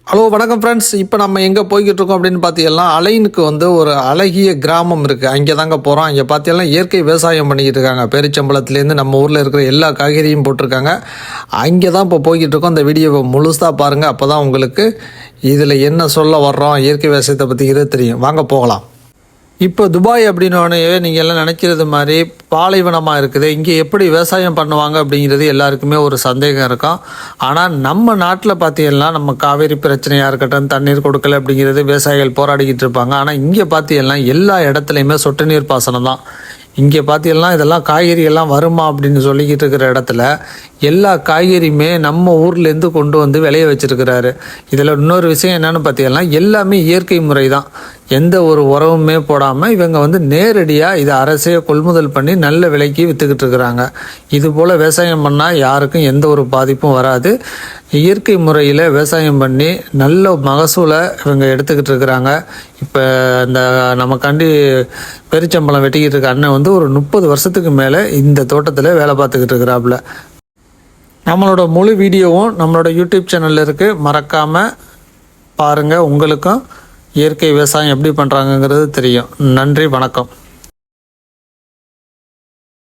Hello வணக்கம் friends. இப்போ நம்ம எங்கே போய்கிட்டு இருக்கோம் அப்படின்னு பார்த்தீங்கன்னா, அலைனுக்கு ஒரு அழகிய கிராமம் இருக்குது. அங்கே தாங்க போகிறோம். அங்கே பார்த்தீங்கன்னா இயற்கை விவசாயம் பண்ணிக்கிட்டு இருக்காங்க. பேரிச்சம்பளத்துலேருந்து நம்ம ஊரில் இருக்கிற எல்லா காய்கறியும் போட்டிருக்காங்க. அங்கே தான் இப்போ போய்கிட்டு இருக்கோம். இந்த வீடியோவை முழுசாக பாருங்கள். அப்போ தான் உங்களுக்கு இதில் என்ன சொல்ல வர்றோம், இயற்கை விவசாயத்தை பற்றி தெரியும். வாங்க போகலாம். இப்போ துபாய் அப்படின்னோடனே நீங்கள் எல்லாம் நினைக்கிறது மாதிரி பாலைவனமாக இருக்குது. இங்கே எப்படி விவசாயம் பண்ணுவாங்க அப்படிங்கிறது எல்லாருக்குமே ஒரு சந்தேகம் இருக்கும். ஆனால் நம்ம நாட்டில் பார்த்தீங்கன்னா நம்ம காவேரி பிரச்சனையாக இருக்கட்டும், தண்ணீர் கொடுக்கல அப்படிங்கிறது விவசாயிகள் போராடிக்கிட்டு இருப்பாங்க. ஆனால் இங்கே பார்த்தீங்கன்னா எல்லா இடத்துலையுமே சொட்டு நீர் பாசனம் தான். இங்கே பார்த்தீங்கன்னா இதெல்லாம் காய்கறியெல்லாம் வருமா அப்படின்னு சொல்லிக்கிட்டு இருக்கிற இடத்துல எல்லா காய்கறியுமே நம்ம ஊர்லேருந்து கொண்டு வந்து விளைய வச்சுருக்கிறாரு. இதில் இன்னொரு விஷயம் என்னென்னு பார்த்தீங்கன்னா எல்லாமே இயற்கை முறை தான். எந்த ஒரு உரமுமே போடாமல் இவங்க நேரடியாக இதை அரசே கொள்முதல் பண்ணி நல்ல விலைக்கு விற்றுக்கிட்டு இருக்கிறாங்க. இது போல் விவசாயம் பண்ணால் யாருக்கும் எந்த ஒரு பாதிப்பும் வராது. இயற்கை முறையில் விவசாயம் பண்ணி நல்ல மகசூலை இவங்க எடுத்துக்கிட்டு இருக்கிறாங்க. இப்போ இந்த நமக்காண்டி பெருச்சம்பளம் வெட்டிக்கிட்டு இருக்க அண்ணன் ஒரு 30 வருஷத்துக்கு மேலே இந்த தோட்டத்தில் வேலை பார்த்துக்கிட்டு இருக்கிறாப்புல. நம்மளோட முழு வீடியோவும் நம்மளோட யூடியூப் சேனலில் இருக்குது. மறக்காமல் பாருங்கள். உங்களுக்கும் இயற்கை விவசாயம் எப்படி பண்ணுறாங்கங்கிறது தெரியும். நன்றி, வணக்கம்.